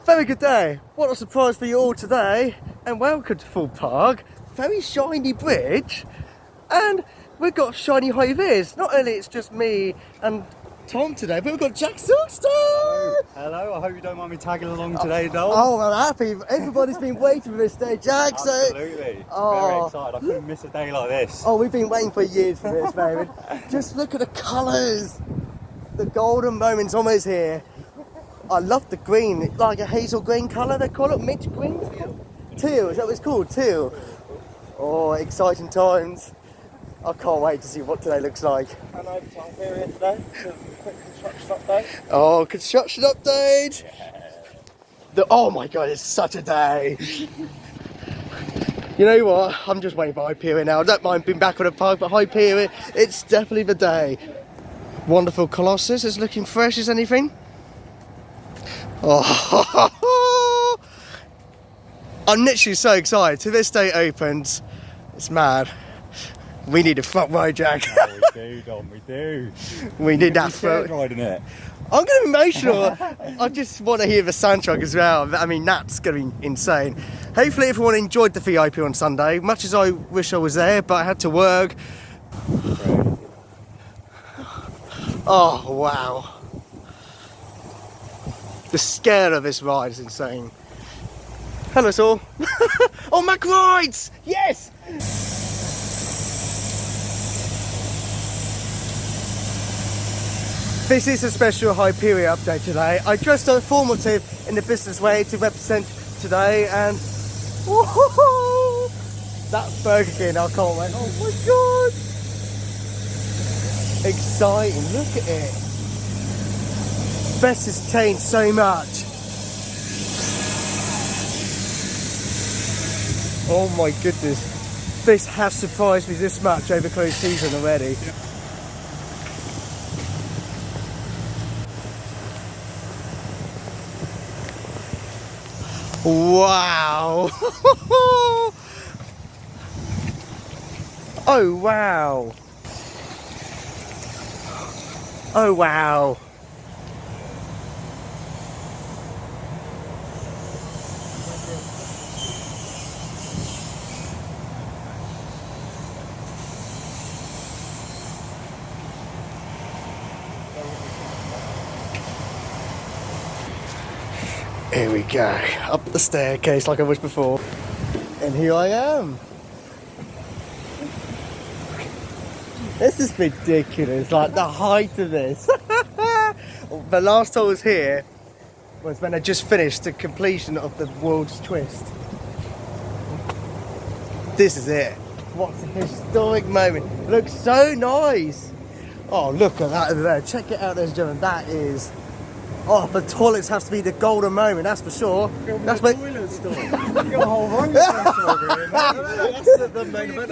Very good day. What a surprise for you all today, and welcome to THORPE Park. Very shiny bridge, and we've got shiny high vis. Not only it's just me and Tom today, but we've got Jack Silkstone. Hello, I hope you don't mind me tagging along today, Dol. Oh, I'm happy. Everybody's been waiting for this day, Jack. Absolutely. Very excited. I couldn't miss a day like this. Oh, we've been waiting for years for this, baby. Just look at the colours. The golden moment's almost here. I love the green. It's like a hazel green colour, they call it. Mint green? Teal, is that what it's called? Teal. Oh, exciting times. I can't wait to see what today looks like. And over to Hyperia today, so quick construction update. Oh, construction update! Yeah. Oh my god, it's such a day! You know what? I'm just waiting for Hyperia now. I don't mind being back on the park, but Hyperia, it's definitely the day. Wonderful Colossus is looking fresh as anything. Oh, I'm literally so excited. Till this day opens, it's mad. We need a front row, Jack. Oh, we do, Dom, we do. We need that front. Riding it. I'm going to be emotional. I just want to hear the soundtrack as well. I mean, that's going to be insane. Hopefully everyone enjoyed the VIP on Sunday, much as I wish I was there, but I had to work. Oh, wow. The scale of this ride is insane. Hello, Saul. Oh, Mac rides! Yes! This is a special Hyperia update today. I dressed up formative in the business way to represent today, and woohoo! That Burger King, I can't wait. Oh my god! Exciting, look at it. Best has changed so much. Oh my goodness. This has surprised me this much over close season already. Wow. Oh wow. Oh wow. Here we go, up the staircase like I was before, and here I am. This is ridiculous, like the height of this. The last time I was here was when I just finished the completion of the World's Twist. This is it. What a historic moment. It looks so nice. Oh, look at that over there. Check it out, ladies and gentlemen. That is... Oh, the toilets have to be the golden moment, that's for sure. That's my toilet store. You got a whole running over here. That's the main event.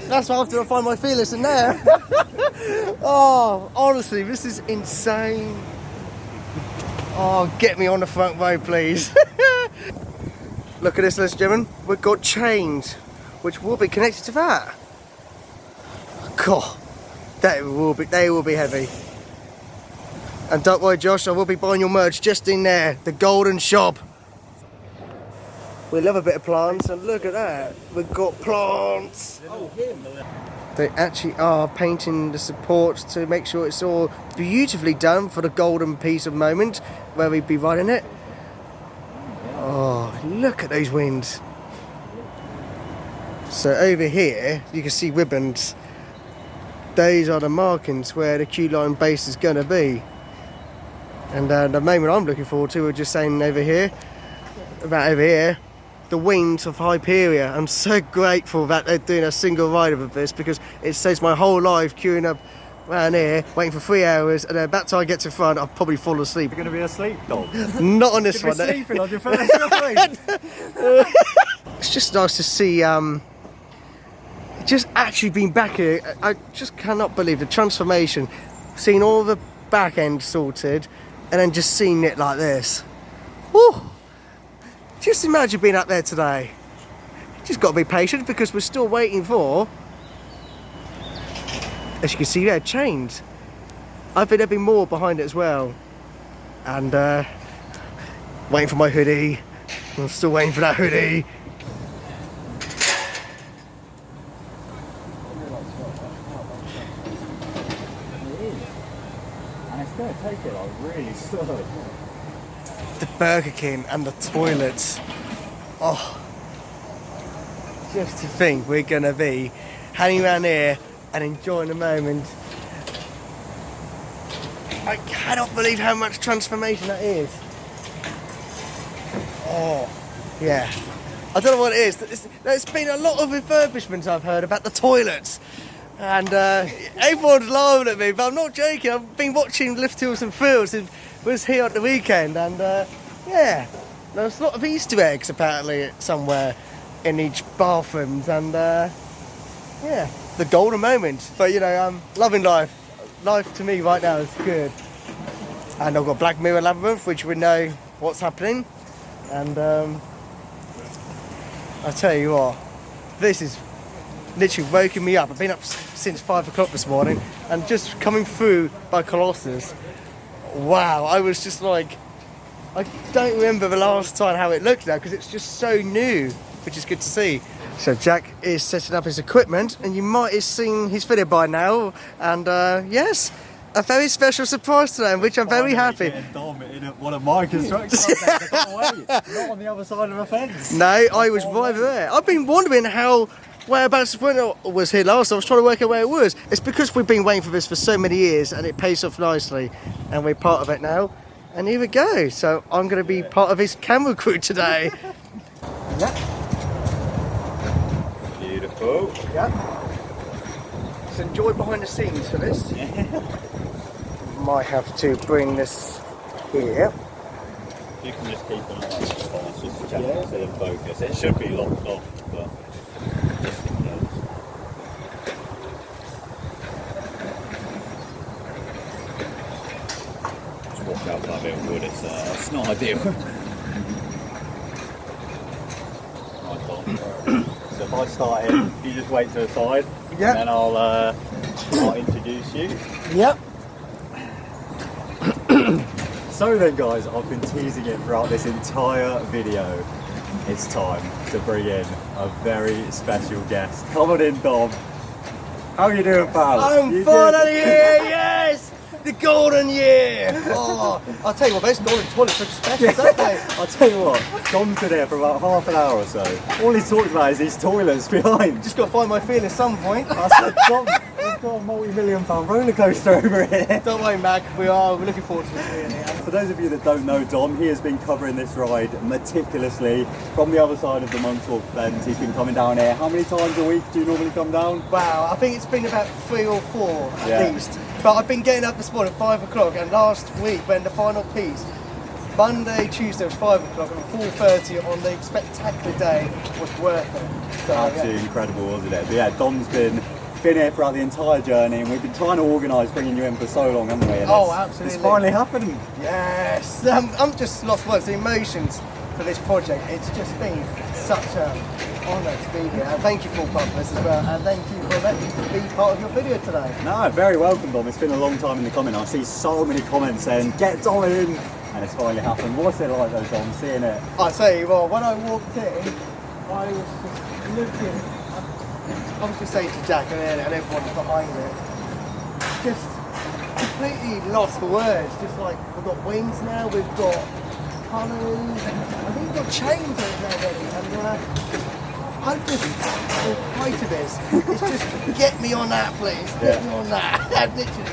That's after I find my fearless in there. Oh, honestly, this is insane. Oh, get me on the front row, please. Look at this, ladies and gentlemen. We've got chains, which will be connected to that. God, they will be heavy. And don't worry, Josh, I will be buying your merch just in there, the Golden Shop. We love a bit of plants, and look at that. We've got plants. They actually are painting the supports to make sure it's all beautifully done for the golden piece of moment where we'd be riding it. Oh, look at those wings. So over here, you can see ribbons. Those are the markings where the queue line base is going to be. And the moment I'm looking forward to, we're just saying over here, the wings of Hyperia. I'm so grateful that they're doing a single rider of this, because it saves my whole life queuing up around here, waiting for 3 hours, and then by the time I get to the front, I'll probably fall asleep. You're going to be asleep, Dol? Not on this one. Sleeping on your first ride. It's just nice to see, just actually being back here. I just cannot believe the transformation. Seeing all the back end sorted, and then just seeing it like this. Woo! Just imagine being up there today. Just got to be patient, because we're still waiting for, as you can see there, chains. I think there'll be more behind it as well. And Waiting for my hoodie. I'm still waiting for that hoodie. And it's going to take it like really slow. The Burger King and the toilets. Oh, just to think we're going to be hanging around here and enjoying the moment. I cannot believe how much transformation that is. Oh, yeah. I don't know what it is. There's been a lot of refurbishments I've heard about the toilets. And everyone's laughing at me, but I'm not joking. I've been watching Lift Hills and Thrills. It was here at the weekend, and yeah, there's a lot of Easter eggs apparently somewhere in each bathroom, and yeah, the golden moment. But you know, I'm loving life. Life to me right now is good. And I've got Black Mirror Labyrinth, which we know what's happening. And I tell you what, this is literally woken me up. I've been up since 5 o'clock this morning, and just coming through by Colossus, wow, I was just like, I don't remember the last time how it looked now, because it's just so new, which is good to see. So Jack is setting up his equipment, and you might have seen his video by now, and yes, a very special surprise today, in which I'm very happy. Dom in one of my construction projects. I can't wait. Not on the other side of the fence. No, I was right there. I've been wondering whereabouts when I was here last. I was trying to work out where it was. It's because we've been waiting for this for so many years, and it pays off nicely, and we're part of it now. And here we go. So I'm going to be part of his camera crew today. Yeah. Beautiful. Yeah. So enjoy behind the scenes for this. Might have to bring this here. You can just keep an eye on the spot, just to check it's in focus. It should be locked off, but just in case. Just watch out for that bit of wood, it's not ideal. Right, Dom. So if I start in, you just wait to the side, and then I'll introduce you. Yep. So then guys, I've been teasing it throughout this entire video. It's time to bring in a very special guest. Come on in, Dom. How you doing, pal? I'm finally here, yes! The golden year! Oh, I'll tell you what, those golden toilets look special, don't they? I'll tell you what, Dom's been here for about half an hour or so. All he's talked about is these toilets behind. Just got to find my feet at some point. I said, Dom, we've got a multi-million-pound roller coaster over here. Don't worry, Mac, we're looking forward to this being here. For those of you that don't know Dom, he has been covering this ride meticulously from the other side of the Montauk fence. He's been coming down here. How many times a week do you normally come down? Wow, I think it's been about 3 or 4 at least. But I've been getting up this morning at 5 o'clock, and last week when the final piece, Monday, Tuesday was 5 o'clock, and 4:30 on the spectacular day was worth it. So, absolutely incredible, wasn't it? But yeah, Dom's been here throughout the entire journey, and we've been trying to organise bringing you in for so long, haven't we? And absolutely. It's finally happened. Yes, I'm just lost words. The emotions for this project, it's just been such an honour to be here. And thank you, THORPE Park Resort, as well, and thank you for letting me be part of your video today. No, very welcome, Dom. It's been a long time in the comment. I see so many comments saying, get Dom in, and it's finally happened. What's it like though, Dom, seeing it? I tell you what, when I walked in, I was just looking, I was just saying to Jack and everyone behind it, just completely lost for words. Just like, we've got wings now, we've got colours, I think we've got chains already, and I'm just all height of this. It's just, get me on that, please, get me on that. And literally,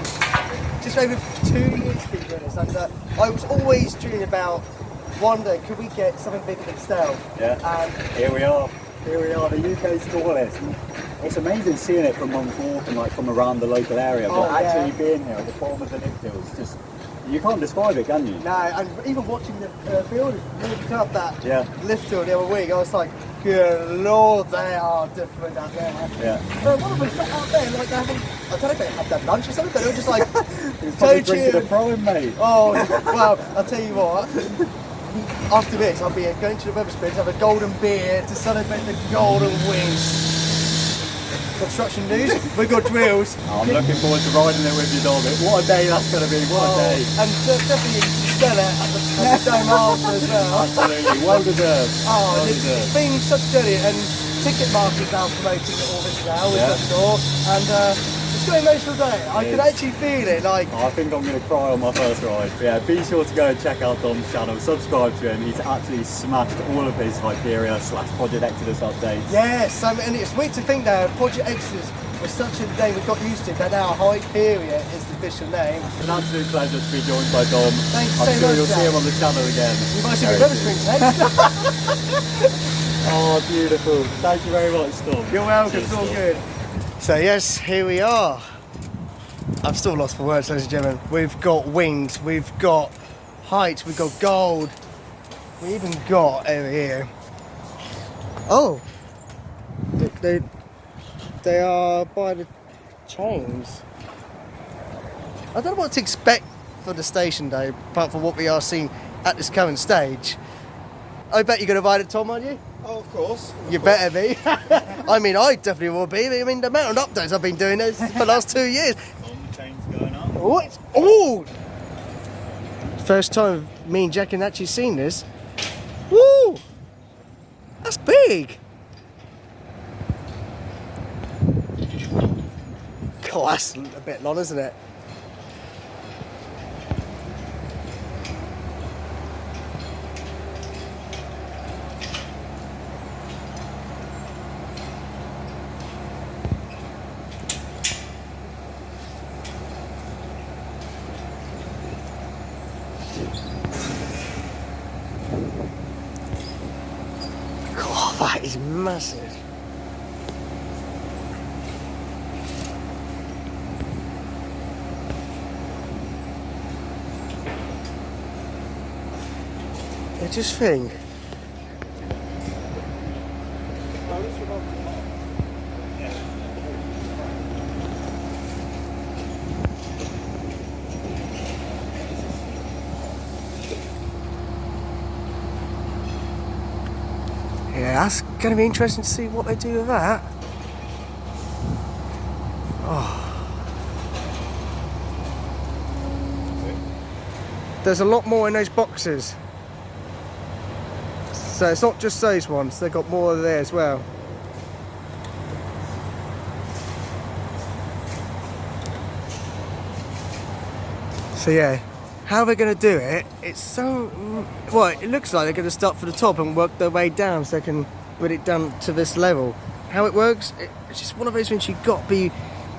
just over 2 years to be honest, and I was always dreaming about, one day, could we get something bigger than Stealth? Yeah, and here we are, the UK's tallest. It's amazing seeing it from Montauk and like from around the local area, but actually being here at the bottom of the Lift Hills, just, you can't describe it, can you? No, and even watching the builders walk up that lift hill the other week, I was like, good lord, they are different out there. Yeah. One of them sat out there like they haven't, I don't know if they had that lunch or something, but they were just like, so drinking a pro-in, mate. Oh, well, I'll tell you what, after this, I'll be going to the Wetherspoons, have a golden beer to celebrate the golden win. construction news. We've got drills. I'm looking forward to riding it with you, Dominic. What a day that's going to be, what a day. And definitely sell it at the Dome after as well. Absolutely, well deserved. Oh, Well and it's deserved. been such a journey, and Ticketmaster's now promoting all this now, which Yeah. I saw, and it's got an emotional day. I could actually feel it, like, I think I'm going to cry on my first ride. But yeah, be sure to go and check out Dom's channel, subscribe to him. He's absolutely smashed all of his Hyperia / Project Exodus updates. yes, and it's weird to think now, Project Exodus was such a name we got used to, that now Hyperia is the official name. It's an absolute pleasure to be joined by Dom. Thank you I'm so sure much, you'll see Dan. him on the channel again. You might see me Very rubber soon. springs next. Oh, beautiful. Thank you very much, Dom. You're welcome, Cheers, it's all Dom. good. So yes, here we are. I'm still lost for words, ladies and gentlemen. We've got wings, we've got height, we've got gold. We even got over here. Oh, they are by the chains. I don't know what to expect for the station day, apart from what we are seeing at this current stage. I bet you're going to ride it, Tom, aren't you? Oh, of course. You better be. I mean, I definitely will be. I mean, the amount of updates I've been doing this for the last 2 years. Dom, chain's going up. What? Oh! First time me and Jack have actually seen this. Woo! That's big. God, that's a bit long, isn't it? God, that is massive. I just think. Yeah, that's going to be interesting to see what they do with that. Oh. There's a lot more in those boxes. So it's not just those ones, they've got more there as well. So yeah, how they're going to do it, it's so... Well, it looks like they're going to start from the top and work their way down so they can put it down to this level. How it works, it's just one of those things you've got to be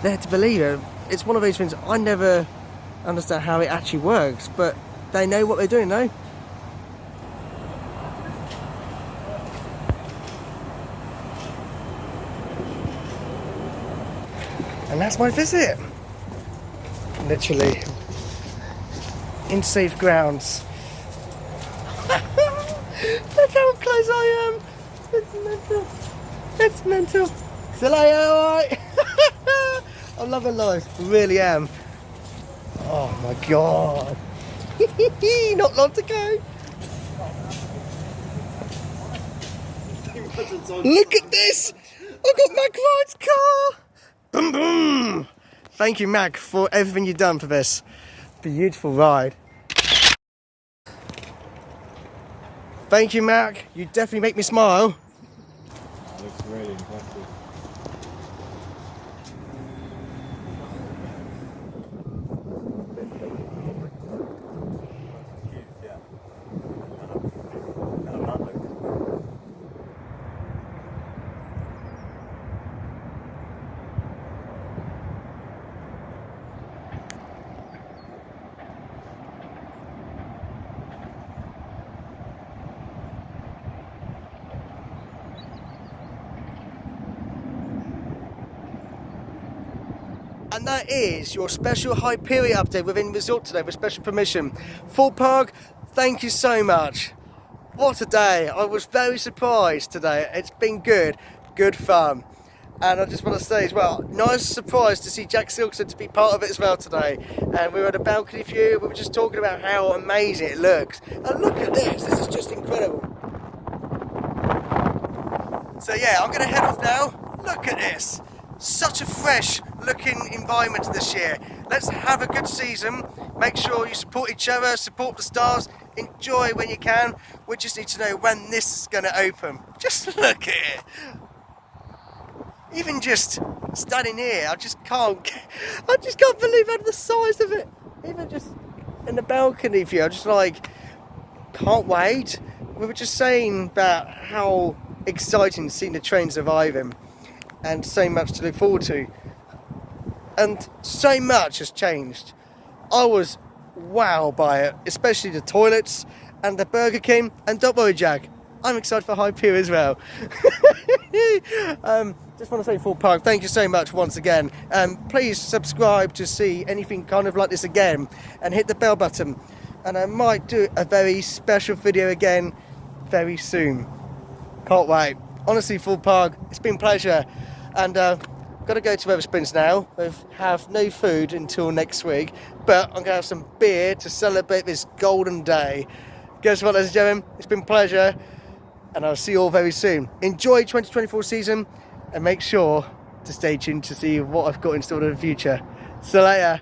there to believe it. It's one of those things I never understand how it actually works, but they know what they're doing, though. And that's my visit. Literally. In safe grounds. Look how close I am. It's mental. It's mental. Salaya, alright? I'm loving life. I really am. Oh my god. Not long to go. Look at this. I got Mac Ride's car. Boom boom. Thank you, Mac, for everything you've done for this beautiful ride. Thank you, Mac. You definitely make me smile. That looks really impressive. And that is your special Hyperia update within Resort today with special permission. THORPE Park, thank you so much. What a day. I was very surprised today. It's been good fun. And I just want to say as well, nice surprise to see Jack Silkson to be part of it as well today. And we were at a balcony view, we were just talking about how amazing it looks. And look at this is just incredible. So yeah, I'm going to head off now. Look at this. such a fresh looking environment this year. Let's have a good season. Make sure you support each other, support the stars, enjoy when you can. We just need to know when this is going to open. Just look at it. Even just standing here, I just can't believe the size of it. Even just in the balcony view, I'm just like, can't wait. We were just saying about how exciting seeing the train surviving, and so much to look forward to. And so much has changed. I was wowed by it, especially the toilets and the Burger King. And don't worry, Jack, I'm excited for Hyperia as well. Just want to say, THORPE Park, thank you so much once again. Please subscribe to see anything kind of like this again, and hit the bell button. And I might do a very special video again very soon. Can't wait. Honestly, THORPE Park, it's been a pleasure. And got to go to Wetherspoons now. We have no food until next week, but I'm going to have some beer to celebrate this golden day. Guess what, ladies and gentlemen? It's been a pleasure, and I'll see you all very soon. Enjoy 2024 season, and make sure to stay tuned to see what I've got in store in the future. See you later.